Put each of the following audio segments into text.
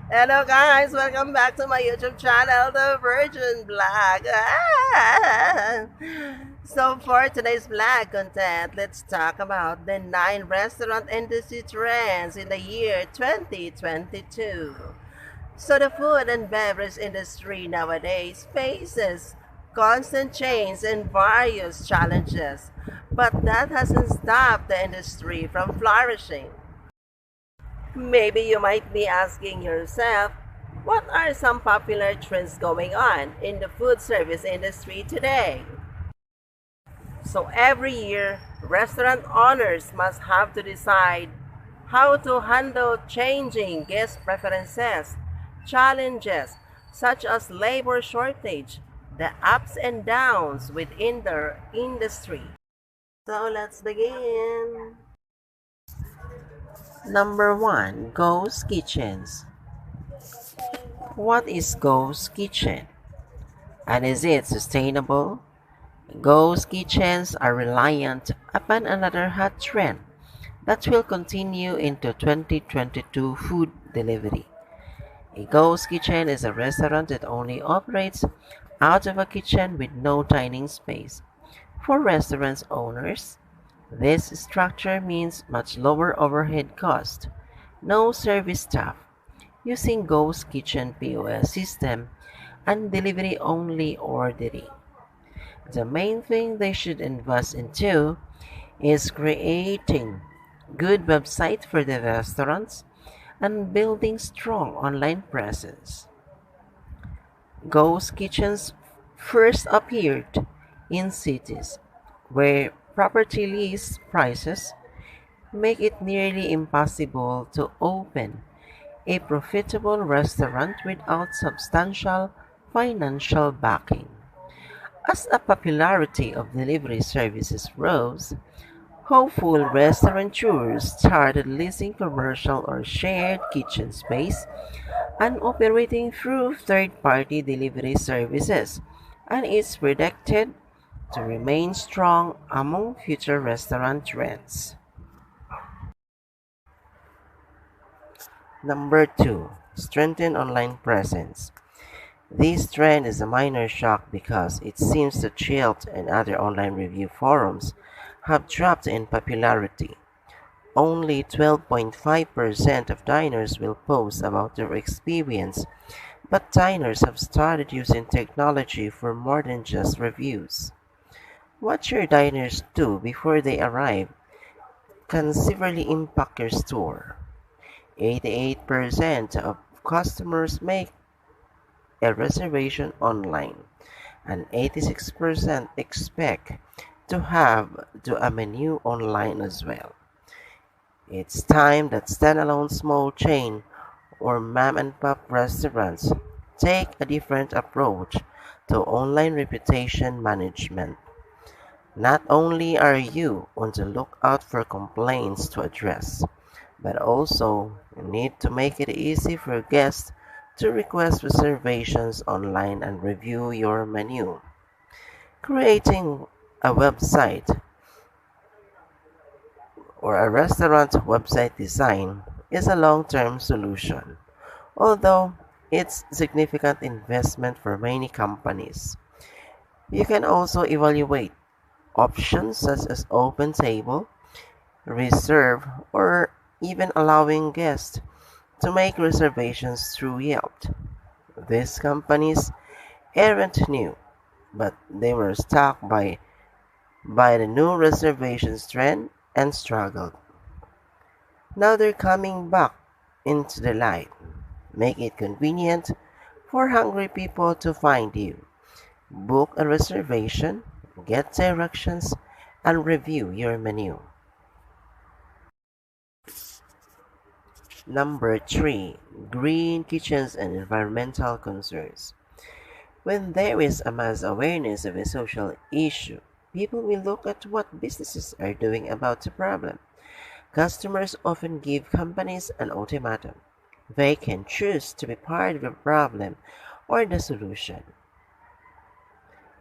Hello guys, welcome back to my YouTube channel, The Virgin Blog. So for today's vlog content, let's talk about the 9 restaurant industry trends in the year 2022. So the food and beverage industry nowadays faces constant change and various challenges, but that hasn't stopped the industry from flourishing. Maybe you might be asking yourself, what are some popular trends going on in the food service industry today? So every year, restaurant owners must have to decide how to handle changing guest preferences, challenges such as labor shortage, the ups and downs within the industry. So let's begin. Number 1, Ghost Kitchens. What is Ghost Kitchen? And is it sustainable? Ghost kitchens are reliant upon another hot trend that will continue into 2022 food delivery. A ghost kitchen is a restaurant that only operates out of a kitchen with no dining space. For restaurant owners, this structure means much lower overhead cost, no service staff, using ghost kitchen POS system, and delivery only ordering. The main thing they should invest into is creating good website for the restaurants and building strong online presence. Ghost kitchens first appeared in cities where property lease prices make it nearly impossible to open a profitable restaurant without substantial financial backing. As the popularity of delivery services rose, hopeful restaurateurs started leasing commercial or shared kitchen space and operating through third-party delivery services, and is predicted to remain strong among future restaurant trends. Number 2. Strengthen online presence. This trend is a minor shock because it seems that Yelp and other online review forums have dropped in popularity. Only 12.5% of diners will post about their experience, but diners have started using technology for more than just reviews. What your diners do before they arrive can severely impact your store. 88% of customers make a reservation online, and 86% expect to have a menu online as well. It's time that standalone small chain or mom and pop restaurants take a different approach to online reputation management. Not only are you on the lookout for complaints to address, but also you need to make it easy for guests to request reservations online and review your menu. Creating a website or a restaurant website design is a long-term solution, although it's significant investment for many companies. You can also evaluate options such as open table, reserve, or even allowing guests to make reservations through Yelp. These companies aren't new, but they were stuck by the new reservations trend and struggled. Now they're coming back into the light. Make it convenient for hungry people to find you. Book a reservation, get directions, and review your menu. Number 3. Green kitchens and environmental concerns. When there is a mass awareness of a social issue, people will look at what businesses are doing about the problem. Customers often give companies an ultimatum. They can choose to be part of the problem or the solution.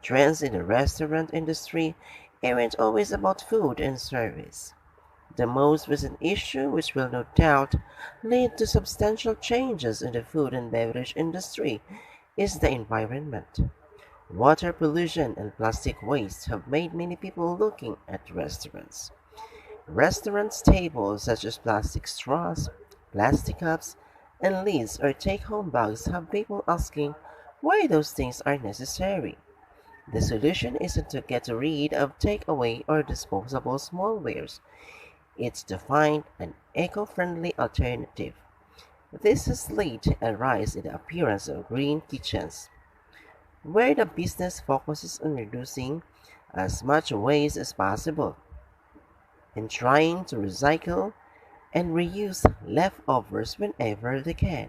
Trends in the restaurant industry aren't always about food and service. The most recent issue, which will no doubt lead to substantial changes in the food and beverage industry, is the environment. Water pollution and plastic waste have made many people looking at restaurants. Restaurants' tables such as plastic straws, plastic cups, and lids or take-home bags have people asking why those things are necessary. The solution isn't to get rid of takeaway or disposable smallwares. It's to find an eco-friendly alternative. This has led to a rise in the appearance of green kitchens, where the business focuses on reducing as much waste as possible and trying to recycle and reuse leftovers whenever they can.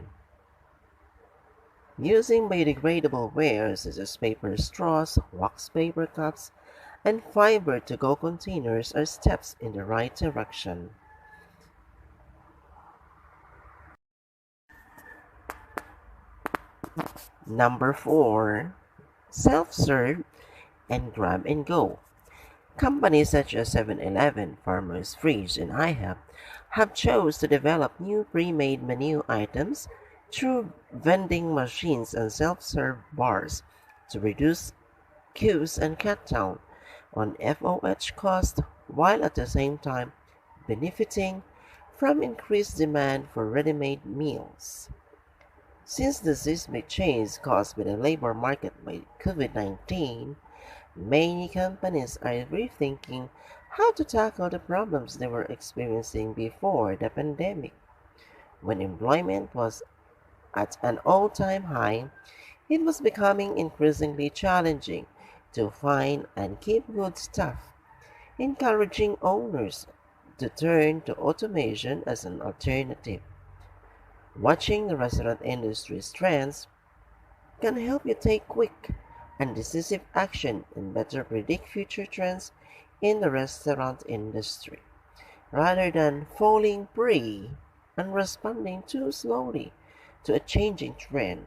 Using biodegradable wares such as paper straws, wax paper cups, and fiber to go containers are steps in the right direction. Number 4. Self-serve and grab and go. Companies such as 7-Eleven, Farmers Fridge, and IHOP have chose to develop new pre-made menu items through vending machines and self-serve bars to reduce queues and cut down on FOH cost while at the same time benefiting from increased demand for ready-made meals. Since the seismic change caused by the labor market by COVID-19, many companies are rethinking how to tackle the problems they were experiencing before the pandemic. When employment was at an all-time high, it was becoming increasingly challenging to find and keep good staff, encouraging owners to turn to automation as an alternative. Watching the restaurant industry's trends can help you take quick and decisive action and better predict future trends in the restaurant industry, rather than falling prey and responding too slowly to a changing trend.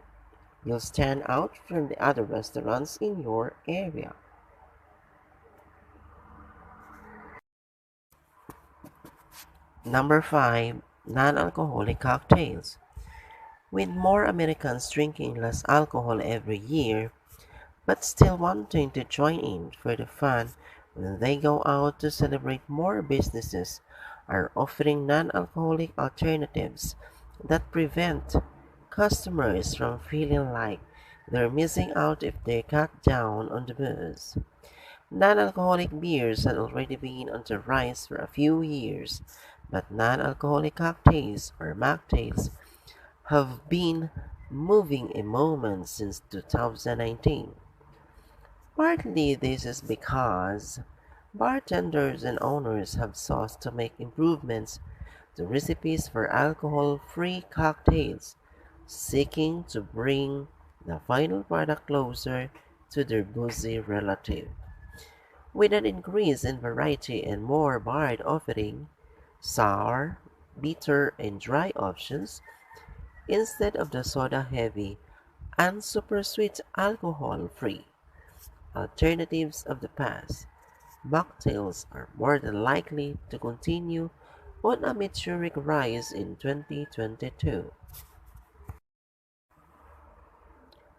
You'll stand out from the other restaurants in your area. Number 5. Non-alcoholic cocktails. With more Americans drinking less alcohol every year, but still wanting to join in for the fun when they go out to celebrate, more businesses are offering non-alcoholic alternatives that prevent customers from feeling like they're missing out if they cut down on the booze. Non-alcoholic beers had already been on the rise for a few years, but non-alcoholic cocktails or mocktails have been moving a moment since 2019. Partly this is because bartenders and owners have sought to make improvements to recipes for alcohol-free cocktails, seeking to bring the final product closer to their boozy relative. With an increase in variety and more varied offering, sour, bitter, and dry options, instead of the soda-heavy and super sweet alcohol-free alternatives of the past, mocktails are more than likely to continue on a meteoric rise in 2022.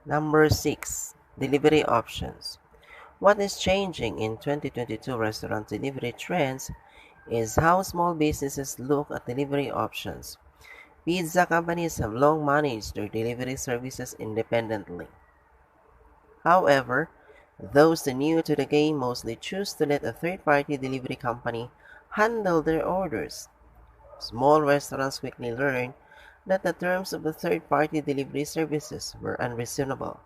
Number 6. Delivery options. What is changing in 2022 restaurant delivery trends is how small businesses look at delivery options. Pizza companies have long managed their delivery services independently. However, those new to the game mostly choose to let a third-party delivery company handle their orders. Small restaurants quickly learned that the terms of the third-party delivery services were unreasonable.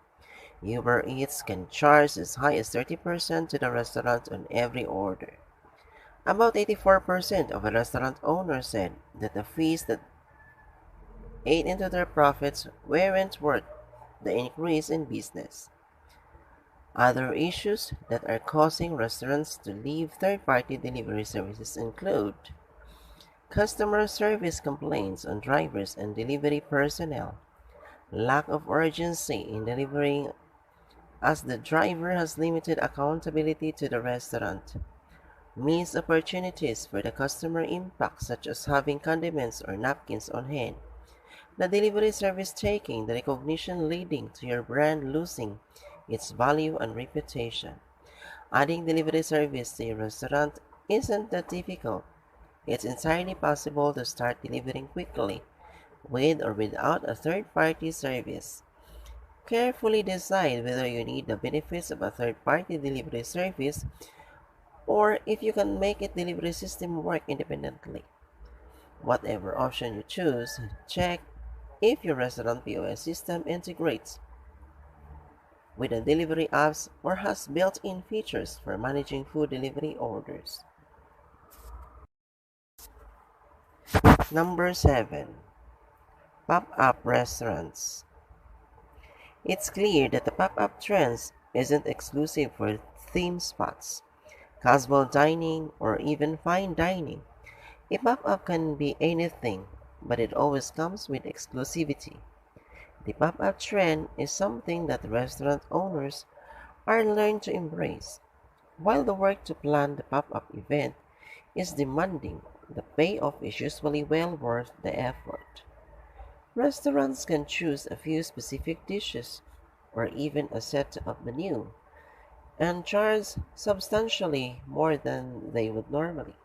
Uber Eats can charge as high as 30% to the restaurant on every order. About 84% of the restaurant owners said that the fees that ate into their profits weren't worth the increase in business. Other issues that are causing restaurants to leave third-party delivery services include customer service complaints on drivers and delivery personnel, lack of urgency in delivering as the driver has limited accountability to the restaurant, Missed opportunities for the customer impact, such as having condiments or napkins on hand. The delivery service taking the recognition, leading to your brand losing its value and reputation. Adding delivery service to your restaurant isn't that difficult. It's entirely possible to start delivering quickly, with or without a third-party service. Carefully decide whether you need the benefits of a third-party delivery service or if you can make its delivery system work independently. Whatever option you choose, check if your restaurant POS system integrates with the delivery apps or has built-in features for managing food delivery orders. Number 7. Pop-up restaurants. It's clear that the pop-up trends isn't exclusive for theme spots, casual dining, or even fine dining. A pop-up can be anything, but it always comes with exclusivity. The pop-up trend is something that restaurant owners are learned to embrace. While the work to plan the pop-up event is demanding, the payoff is usually well worth the effort. Restaurants can choose a few specific dishes or even a set of menu and charge substantially more than they would normally.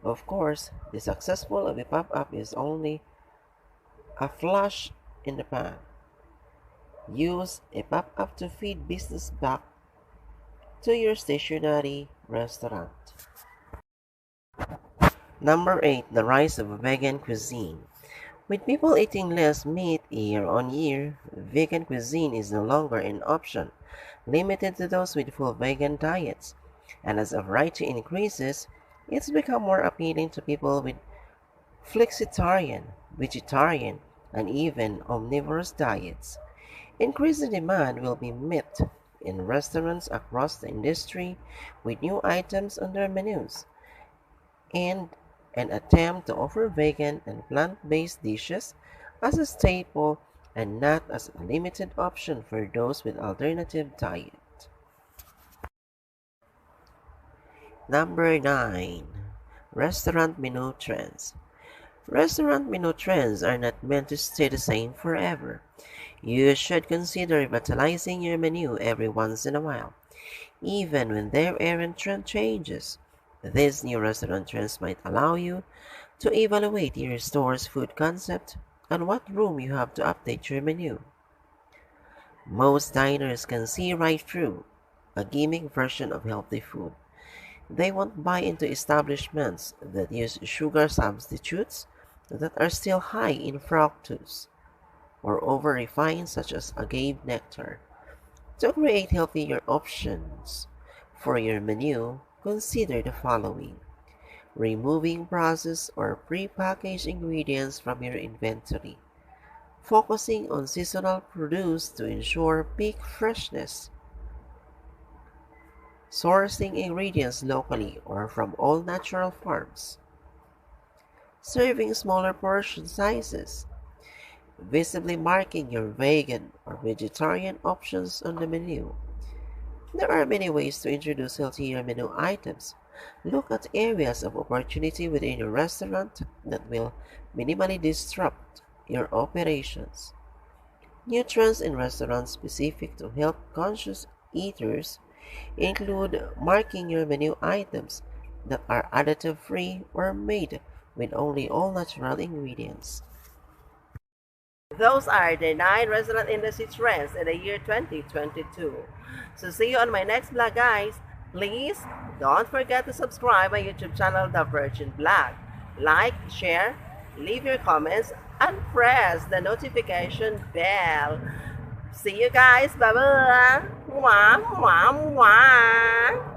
Of course, the successful of a pop-up is only a flash in the pan. Use a pop-up to feed business back to your stationary restaurant. Number 8. The rise of vegan cuisine. With people eating less meat year on year, vegan cuisine is no longer an option, limited to those with full vegan diets. And as a variety increases, it's become more appealing to people with flexitarian, vegetarian, and even omnivorous diets. Increasing demand will be met in restaurants across the industry with new items on their menus and an attempt to offer vegan and plant-based dishes as a staple and not as a limited option for those with alternative diet. Number 9. Restaurant menu trends. Restaurant menu trends are not meant to stay the same forever. You should consider revitalizing your menu every once in a while, even when there aren't trend changes. These new restaurant trends might allow you to evaluate your store's food concept and what room you have to update your menu. Most diners can see right through a gimmick version of healthy food. They won't buy into establishments that use sugar substitutes that are still high in fructose or over-refined such as agave nectar. To create healthier options for your menu, consider the following. Removing processed or pre-packaged ingredients from your inventory. Focusing on seasonal produce to ensure peak freshness. Sourcing ingredients locally or from all natural farms. Serving smaller portion sizes. Visibly marking your vegan or vegetarian options on the menu. There are many ways to introduce healthier menu items. Look at areas of opportunity within your restaurant that will minimally disrupt your operations. New trends in restaurants specific to health-conscious eaters include marking your menu items that are additive-free or made with only all-natural ingredients. Those are the 9 restaurant industry trends in the year 2022. So see you on my next vlog, guys. Please don't forget to subscribe my YouTube channel, The Virgin Vlog. Like, share, leave your comments, and press the notification bell. See you guys. Bye-bye. Mwah, mwah, mwah.